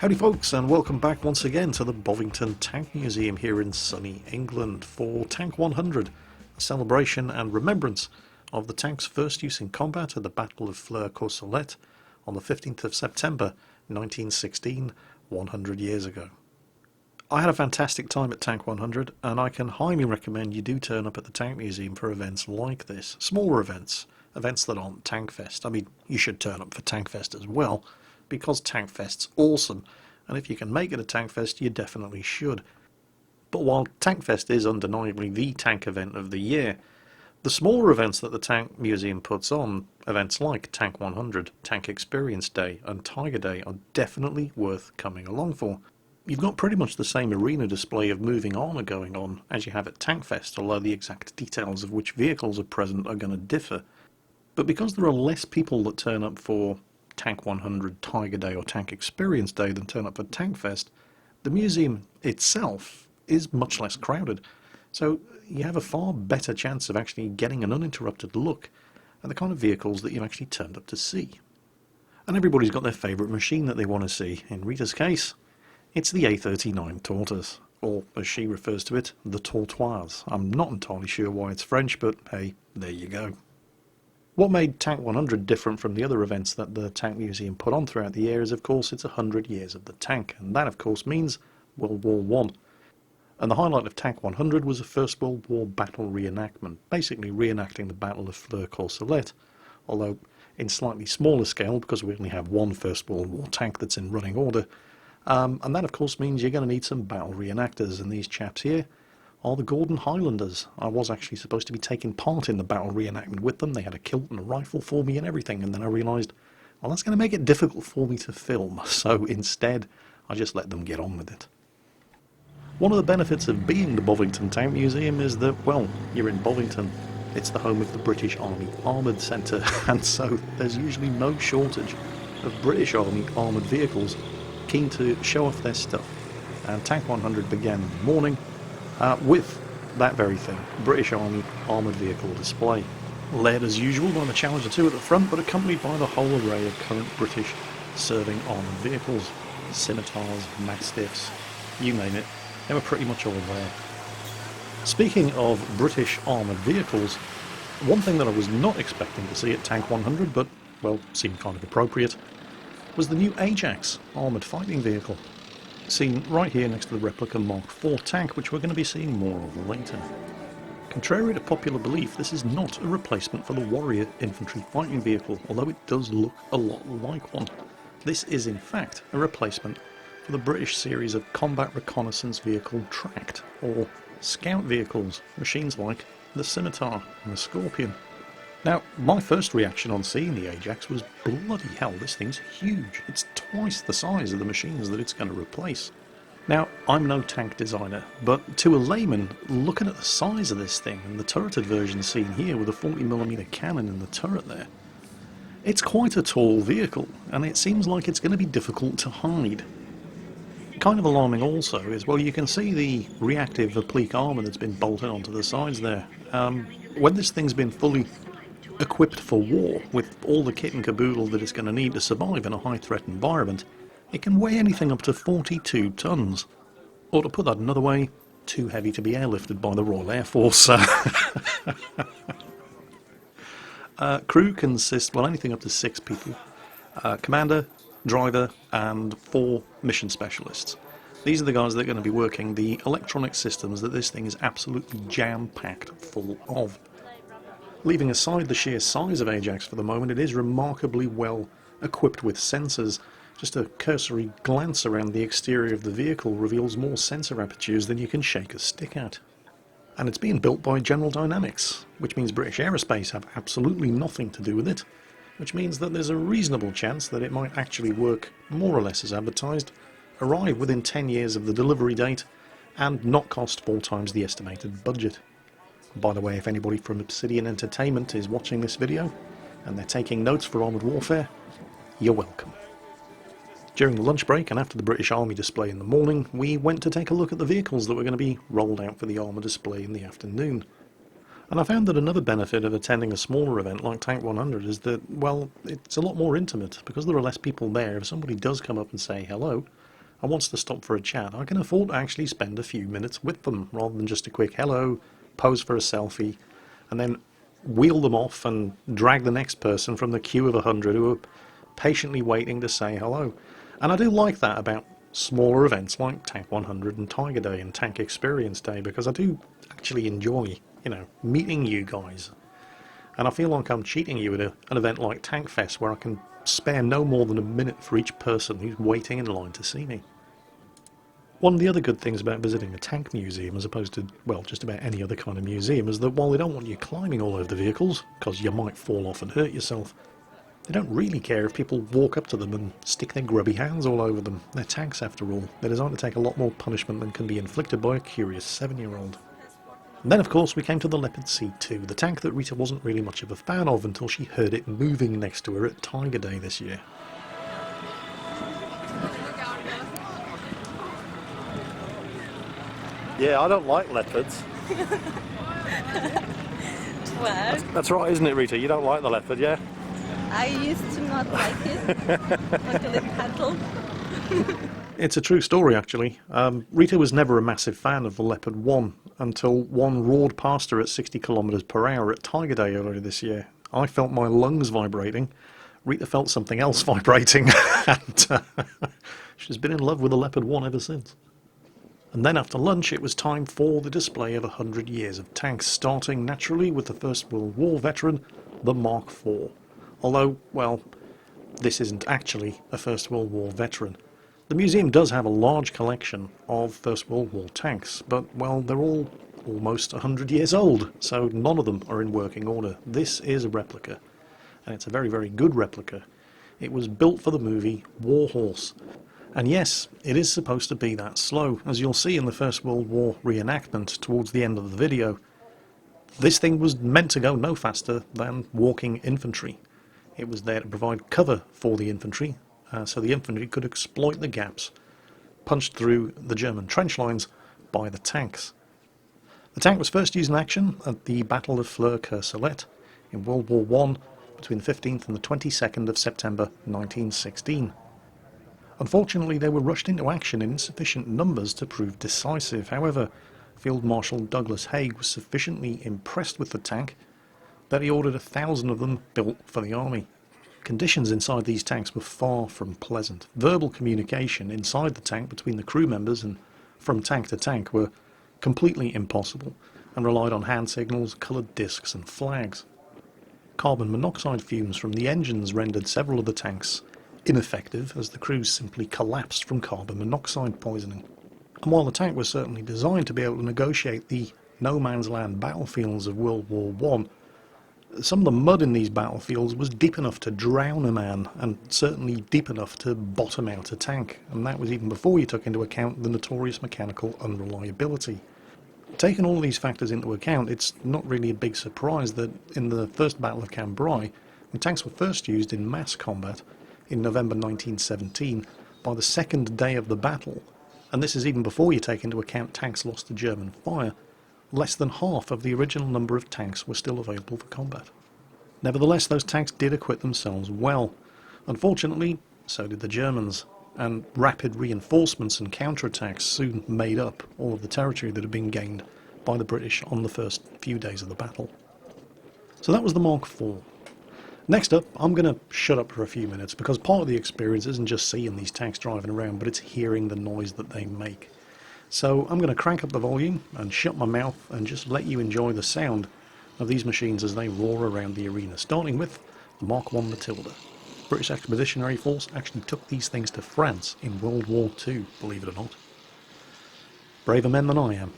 Howdy folks, and welcome back once again to the Bovington Tank Museum here in sunny England for Tank 100, a celebration and remembrance of the tank's first use in combat at the Battle of Flers-Courcelette on the 15th of September 1916, 100 years ago. I had a fantastic time at Tank 100, and I can highly recommend you do turn up at the Tank Museum for events like this. Smaller events that aren't Tankfest. I mean, you should turn up for Tankfest as well, because Tankfest's awesome, and if you can make it a Tankfest, you definitely should. But while Tankfest is undeniably the tank event of the year, the smaller events that the Tank Museum puts on, events like Tank 100, Tank Experience Day and Tiger Day, are definitely worth coming along for. You've got pretty much the same arena display of moving armour going on as you have at Tankfest, although the exact details of which vehicles are present are going to differ. But because there are less people that turn up for Tank 100, Tiger Day or Tank Experience Day than turn up for Tankfest, the museum itself is much less crowded. So you have a far better chance of actually getting an uninterrupted look at the kind of vehicles that you've actually turned up to see. And everybody's got their favourite machine that they want to see. In Rita's case, it's the A39 Tortoise, or as she refers to it, the Tortoise. I'm not entirely sure why it's French, but hey, there you go. What made Tank 100 different from the other events that the Tank Museum put on throughout the year is, of course, it's 100 years of the tank, and that, of course, means World War I. And the highlight of Tank 100 was a First World War battle reenactment, basically reenacting the Battle of Flers-Courcelette, although in slightly smaller scale because we only have one First World War tank that's in running order. And that, of course, means you're going to need some battle reenactors, and these chaps here are the Gordon Highlanders. I was actually supposed to be taking part in the battle reenactment with them. They had a kilt and a rifle for me and everything, and then I realised, well, that's going to make it difficult for me to film, so instead I just let them get on with it. One of the benefits of being the Bovington Tank Museum is that, well, you're in Bovington. It's the home of the British Army Armoured Centre, and so there's usually no shortage of British Army armoured vehicles keen to show off their stuff. And Tank 100 began in the morning with that very thing, British Army armoured vehicle display. Led as usual by the Challenger 2 at the front, but accompanied by the whole array of current British serving armoured vehicles. Scimitars, Mastiffs, you name it, they were pretty much all there. Speaking of British armoured vehicles, one thing that I was not expecting to see at Tank 100, but, well, seemed kind of appropriate, was the new Ajax armoured fighting vehicle, seen right here next to the replica Mark IV tank, which we're going to be seeing more of later. Contrary to popular belief, this is not a replacement for the Warrior infantry fighting vehicle, although it does look a lot like one. This is in fact a replacement for the British series of combat reconnaissance vehicle tracked, or scout vehicles, machines like the Scimitar and the Scorpion. Now, my first reaction on seeing the Ajax was, bloody hell, this thing's huge. It's twice the size of the machines that it's going to replace. Now, I'm no tank designer, but to a layman, looking at the size of this thing, and the turreted version seen here with a 40mm cannon in the turret there, it's quite a tall vehicle, and it seems like it's going to be difficult to hide. Kind of alarming also is, well, you can see the reactive applique armour that's been bolted onto the sides there. When this thing's been fully equipped for war, with all the kit and caboodle that it's going to need to survive in a high-threat environment, it can weigh anything up to 42 tons. Or to put that another way, too heavy to be airlifted by the Royal Air Force. Crew consists, well, anything up to 6 people. Commander, driver, and 4 mission specialists. These are the guys that are going to be working the electronic systems that this thing is absolutely jam-packed full of. Leaving aside the sheer size of Ajax for the moment, it is remarkably well equipped with sensors. Just a cursory glance around the exterior of the vehicle reveals more sensor apertures than you can shake a stick at. And it's being built by General Dynamics, which means British Aerospace have absolutely nothing to do with it, which means that there's a reasonable chance that it might actually work more or less as advertised, arrive within 10 years of the delivery date, and not cost 4 times the estimated budget. By the way, if anybody from Obsidian Entertainment is watching this video, and they're taking notes for Armoured Warfare, you're welcome. During the lunch break and after the British Army display in the morning, we went to take a look at the vehicles that were going to be rolled out for the armour display in the afternoon. And I found that another benefit of attending a smaller event like Tank 100 is that, well, it's a lot more intimate. Because there are less people there, if somebody does come up and say hello, and wants to stop for a chat, I can afford to actually spend a few minutes with them, rather than just a quick hello, pose for a selfie, and then wheel them off and drag the next person from the queue of 100 who are patiently waiting to say hello. And I do like that about smaller events like Tank 100 and Tiger Day and Tank Experience Day, because I do actually enjoy, meeting you guys. And I feel like I'm cheating you at an event like Tank Fest, where I can spare no more than a minute for each person who's waiting in line to see me. One of the other good things about visiting a tank museum, as opposed to, well, just about any other kind of museum, is that while they don't want you climbing all over the vehicles, because you might fall off and hurt yourself, they don't really care if people walk up to them and stick their grubby hands all over them. They're tanks after all. They're designed to take a lot more punishment than can be inflicted by a curious 7-year-old. And then, of course, we came to the Leopard C2, the tank that Rita wasn't really much of a fan of until she heard it moving next to her at Tiger Day this year. Yeah, I don't like leopards. Well, That's right, isn't it, Rita? You don't like the leopard, yeah? I used to not like it until it paddled. It's a true story, actually. Rita was never a massive fan of the Leopard 1 until one roared past her at 60 kilometers per hour at Tiger Day earlier this year. I felt my lungs vibrating. Rita felt something else vibrating, and she's been in love with the Leopard 1 ever since. And then after lunch, it was time for the display of 100 years of tanks, starting naturally with the First World War veteran, the Mark IV. Although, well, this isn't actually a First World War veteran. The museum does have a large collection of First World War tanks, but, well, they're all almost 100 years old, so none of them are in working order. This is a replica, and it's a very, very good replica. It was built for the movie War Horse. And yes, it is supposed to be that slow. As you'll see in the First World War reenactment towards the end of the video, this thing was meant to go no faster than walking infantry. It was there to provide cover for the infantry, so the infantry could exploit the gaps punched through the German trench lines by the tanks. The tank was first used in action at the Battle of Flers-Courcelette in World War I between the 15th and the 22nd of September 1916. Unfortunately, they were rushed into action in insufficient numbers to prove decisive. However, Field Marshal Douglas Haig was sufficiently impressed with the tank that he ordered 1,000 of them built for the army. Conditions inside these tanks were far from pleasant. Verbal communication inside the tank between the crew members and from tank to tank were completely impossible and relied on hand signals, coloured discs and flags. Carbon monoxide fumes from the engines rendered several of the tanks ineffective, as the crews simply collapsed from carbon monoxide poisoning. And while the tank was certainly designed to be able to negotiate the no-man's land battlefields of World War I, some of the mud in these battlefields was deep enough to drown a man, and certainly deep enough to bottom out a tank, and that was even before you took into account the notorious mechanical unreliability. Taking all these factors into account, it's not really a big surprise that in the First Battle of Cambrai, when tanks were first used in mass combat in November 1917, by the second day of the battle, and this is even before you take into account tanks lost to German fire, less than half of the original number of tanks were still available for combat. Nevertheless, those tanks did acquit themselves well. Unfortunately, so did the Germans, and rapid reinforcements and counterattacks soon made up all of the territory that had been gained by the British on the first few days of the battle. So that was the Mark IV. Next up, I'm going to shut up for a few minutes, because part of the experience isn't just seeing these tanks driving around, but it's hearing the noise that they make. So I'm going to crank up the volume and shut my mouth and just let you enjoy the sound of these machines as they roar around the arena, starting with the Mark I Matilda. British Expeditionary Force actually took these things to France in World War II, believe it or not. Braver men than I am.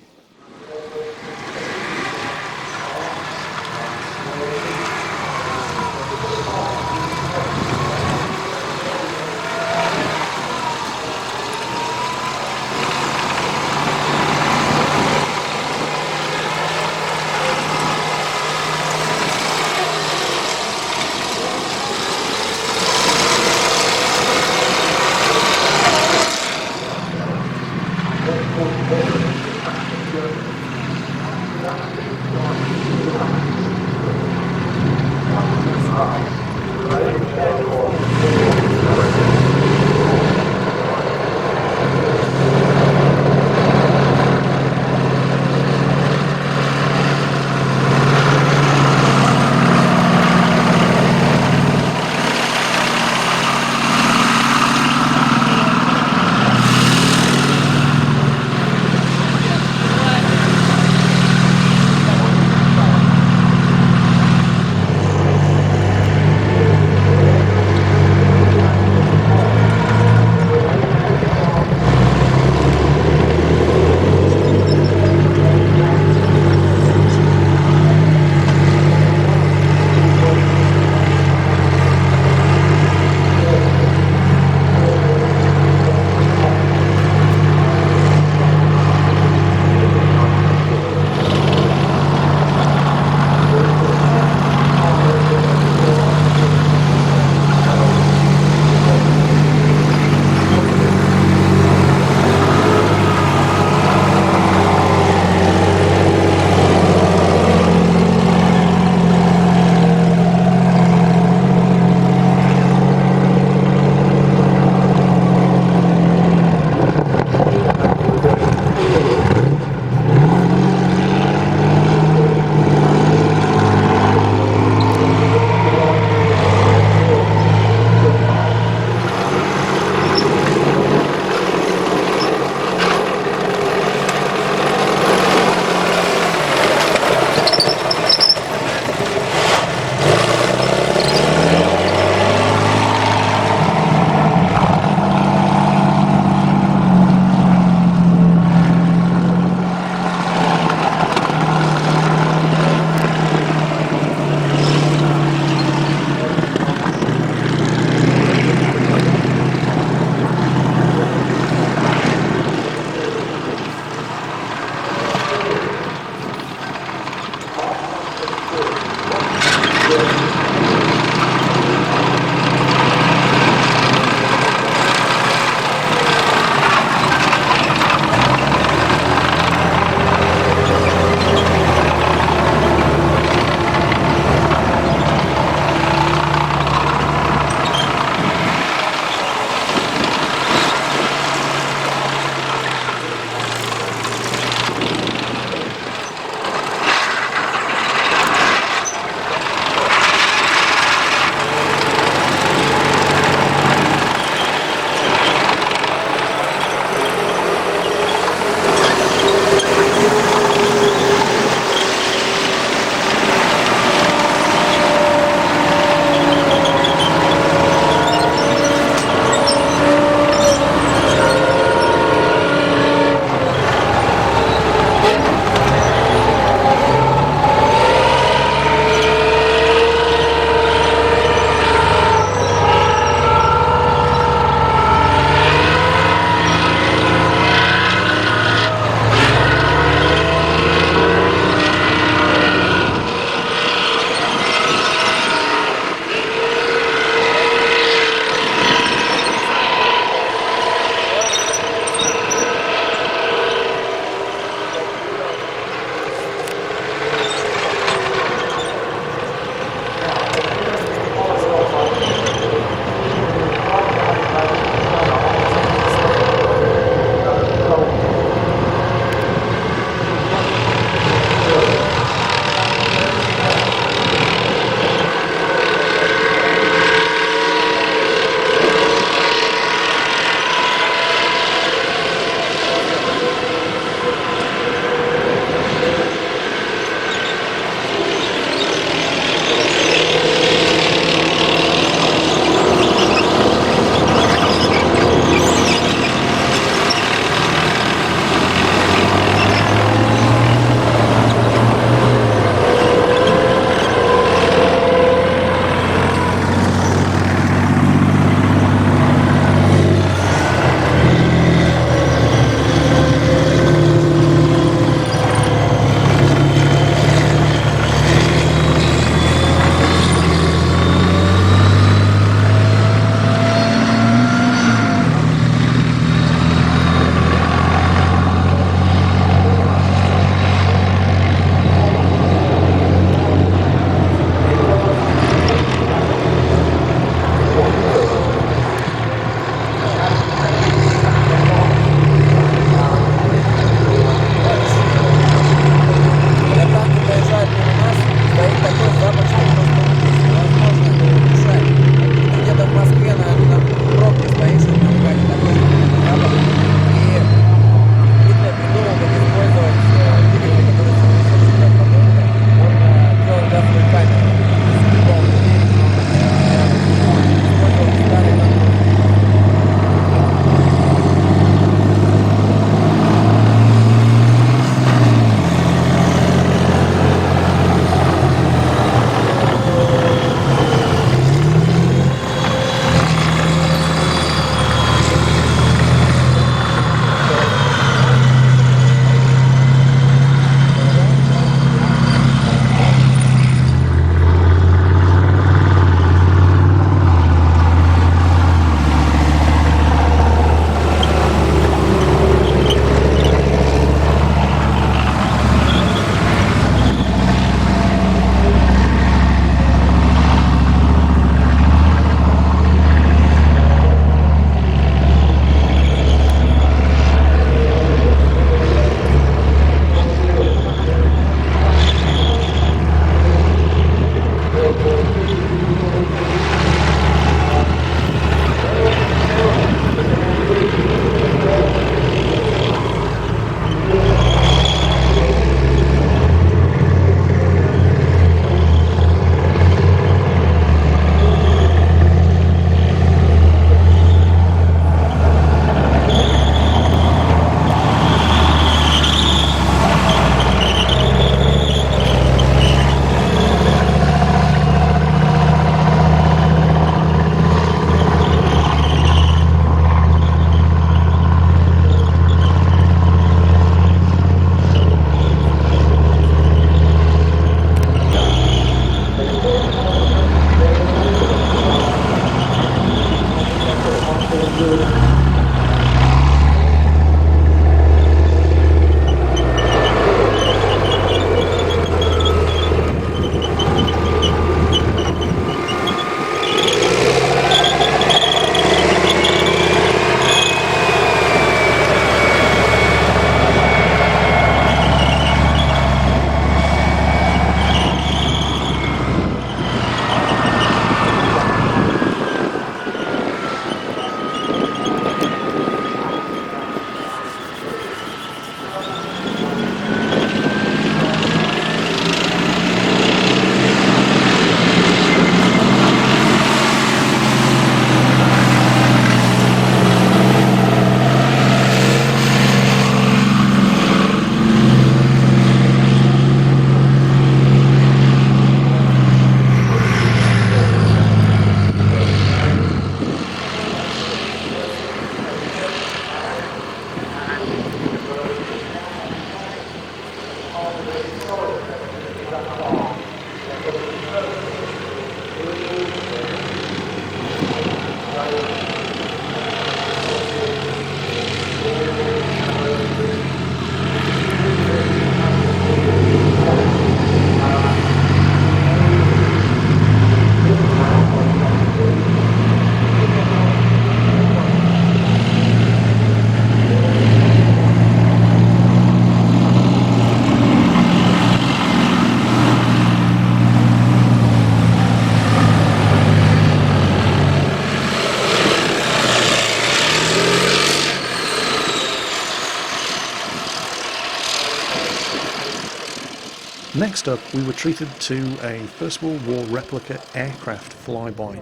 Next up, we were treated to a First World War replica aircraft flyby.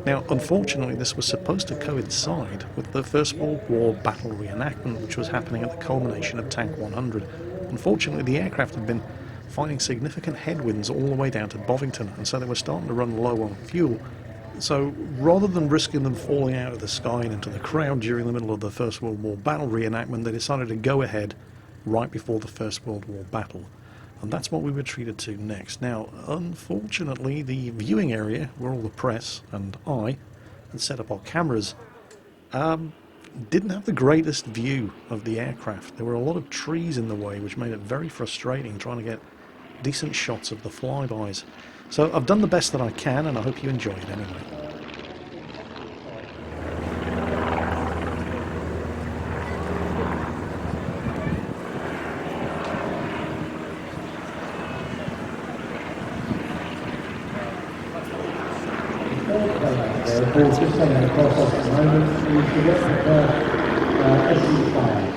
Now, unfortunately, this was supposed to coincide with the First World War battle reenactment, which was happening at the culmination of Tank 100. Unfortunately, the aircraft had been finding significant headwinds all the way down to Bovington, and so they were starting to run low on fuel. So, rather than risking them falling out of the sky and into the crowd during the middle of the First World War battle reenactment, they decided to go ahead right before the First World War battle. And that's what we were treated to next. Now, unfortunately, the viewing area, where all the press and I had set up our cameras, didn't have the greatest view of the aircraft. There were a lot of trees in the way, which made it very frustrating trying to get decent shots of the flybys. So I've done the best that I can, and I hope you enjoy it anyway. Just coming across at the moment is the replica SE5.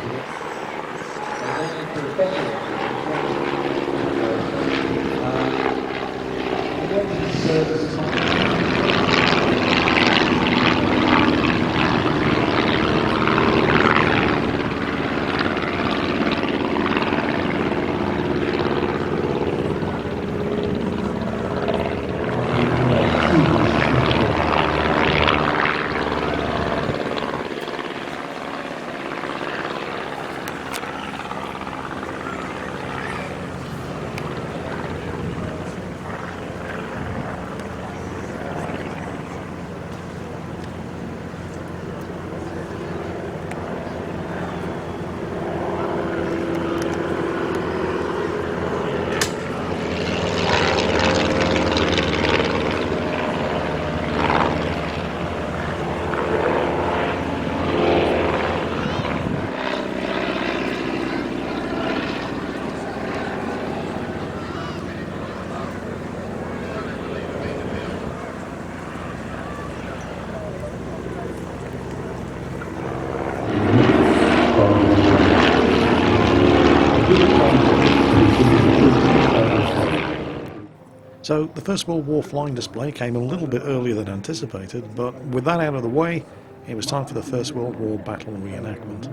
So the First World War flying display came a little bit earlier than anticipated, but with that out of the way, it was time for the First World War battle reenactment.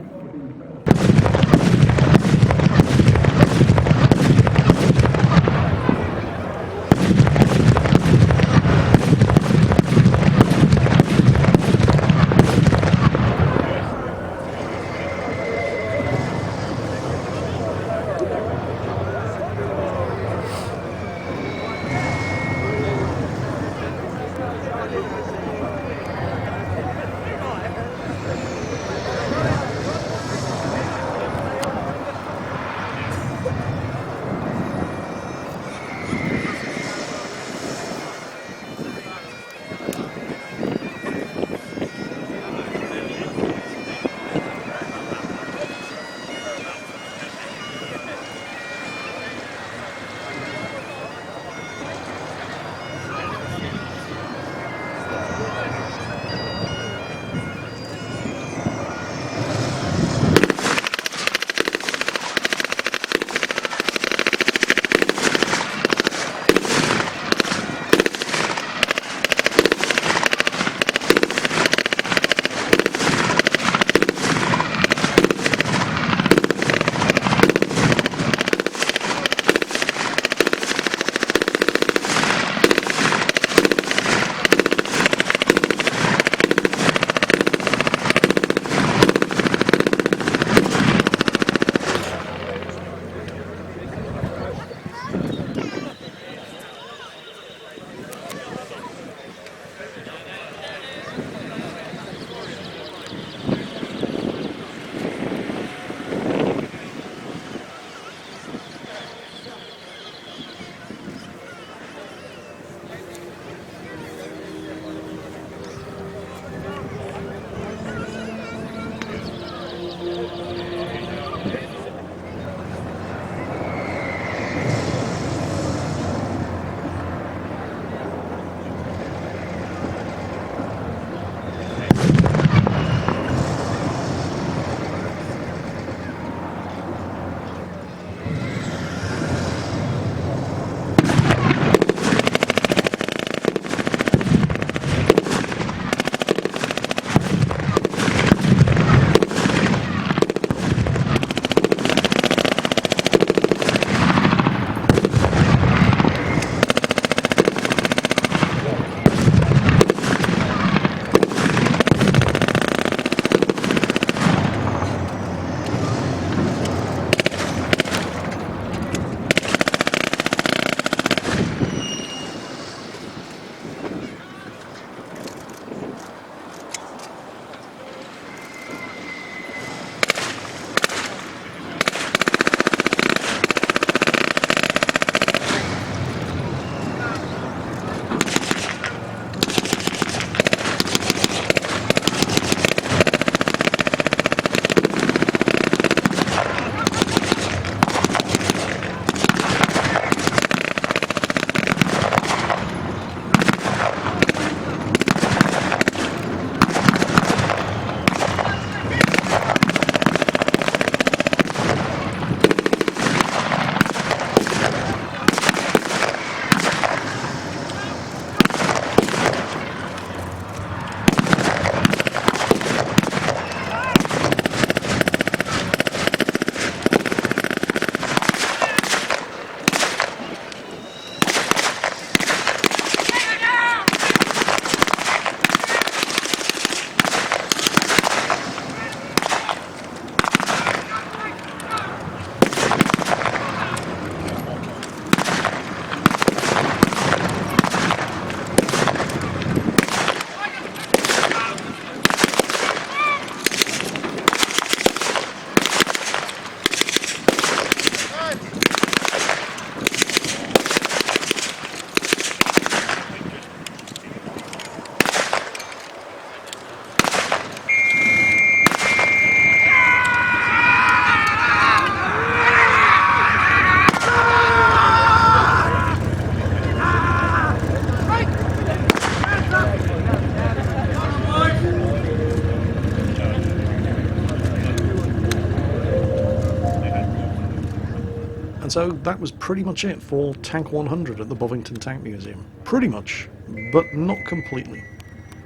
And so that was pretty much it for Tank 100 at the Bovington Tank Museum. Pretty much, but not completely.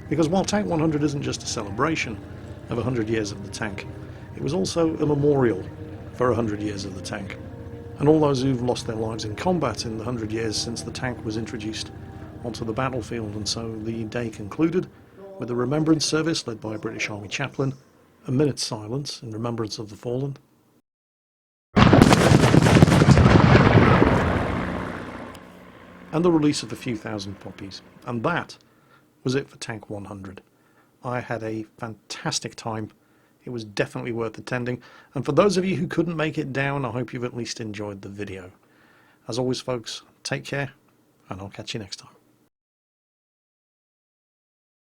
Because while Tank 100 isn't just a celebration of 100 years of the tank, it was also a memorial for 100 years of the tank. And all those who've lost their lives in combat in the 100 years since the tank was introduced onto the battlefield. And so the day concluded with a remembrance service led by a British Army chaplain, a minute's silence in remembrance of the fallen, and the release of a few thousand poppies. And that was it for Tank 100. I had a fantastic time. It was definitely worth attending. And for those of you who couldn't make it down, I hope you've at least enjoyed the video. As always, folks, take care, and I'll catch you next time.